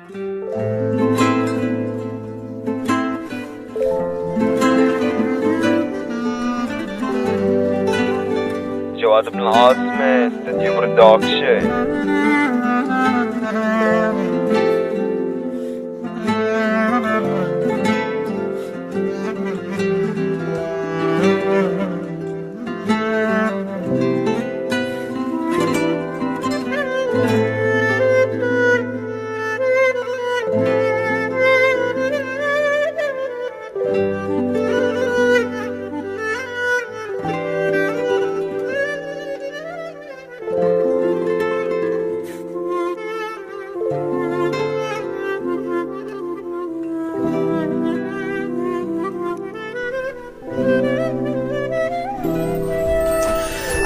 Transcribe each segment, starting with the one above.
جواد بن العاصمة استديو برودكشن.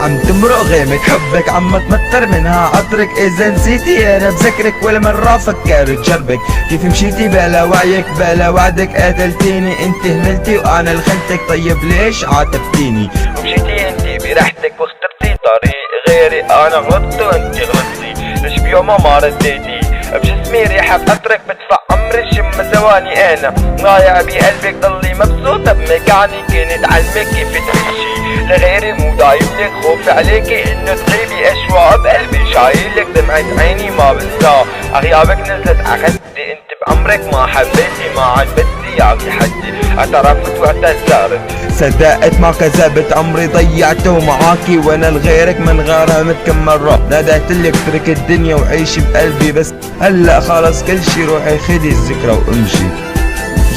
عم تمرق غيمك حبك عم تمطر منها عطرك، اذا نسيتي انا بذكرك ولا مرة فكرت جربك. كيف مشيتي بلا وعيك بلا وعدك قتلتيني، انت هملتي وانا لخنتك، طيب ليش عاتبتيني؟ ومشيتي انت براحتك واخترتي طريق غيري، انا غلطت وانت غلطتي، ليش بيومها ما رديتي؟ بجسمي ريحة عطرك بدفع عمري شم ثواني، انا ضايع بقلبك ضلي مبسوطة بمكاني، كنت علمك كيف تعيشي لغيري مو دايم لك، خوفي عليكي انه تغيبي اشواق بقلبي، شايلك دمعة عيني ما بنساه، غيابك نزلت عخدي، انت بعمرك ما حبيتي ما عجبتي ياكي حدي، اعترفت واعتذرت صدقت ما كذبت، عمري ضيعته معاكي وانا لغيرك من غرامت كم مرة، ناديتلك اترك الدنيا وعيشي بقلبي، بس هلا خلص كل شي روحي خدي الذكرى وامشي.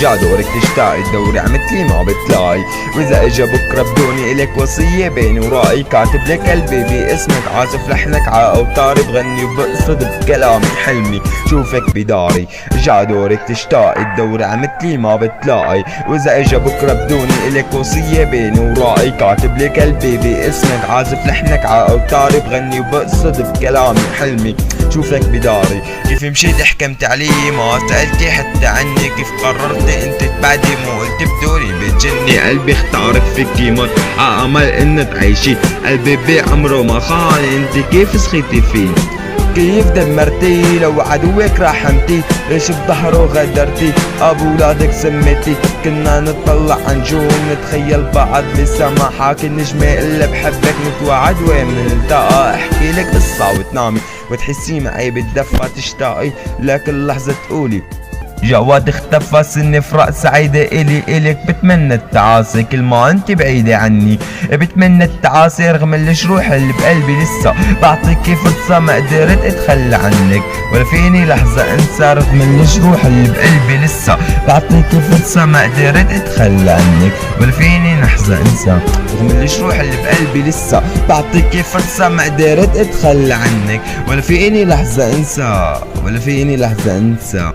جا دورك تشتاقي تدوري عمتلي ما بتلاقي، واذا اجا بكره بدوني الك وصيه بيني ورائي، كاتب لك قلبي باسمك عازف لحنك ع اوتاري، بغني وبقصد بكلامي حلمي شوفك بداري. جا دورك تشتاقي تدوري عمتلي ما بتلاقي، واذا اجا بكره بدوني الك وصيه بيني ورائي، كاتب لك قلبي باسمك عازف لحنك ع اوتاري، بغني وبقصد بكلامي حلمي شوفك بداري. كيف مشيت حكمت علي ما سألتي حتى عني، كيف قررت انت تبعدي مو قلت بدوري بتجني، قلبي اختارك فيكي موت عامل ان تعيشي، قلبي بعمره ما خان، انت كيف سخيتي فيه؟ كيف دمرتي لو عدوك رحمتي، ليش بظهره غدرتي ابو ولادك سميتي، كنا نطلع نجوم نتخيل بعض لسه ما حاكي النجمة الا بحبك نتوعد وين نلتقى، احكي لك قصة وتنامي وتحسي معي بالدفة تشتاقي لكل لحظة تقولي جواد اختفى، سني فراق سعيدة الي الك، بتمنى التعاصي كل ما انت بعيدة عني، بتمنى التعاصي رغم الجروح اللي بقلبي لسه، بعطيكي فرصة ما قدرت اتخلى عنك، ولا فيني لحظة انسى رغم الجروح اللي بقلبي لسه، بعطيكي فرصة ما قدرت اتخلى عنك، ولا فيني لحظة انسى رغم الجروح اللي بقلبي لسه، بعطيكي فرصة ما قدرت اتخلى عنك، ولا فيني لحظة انسى ولا فيني لحظة انسى.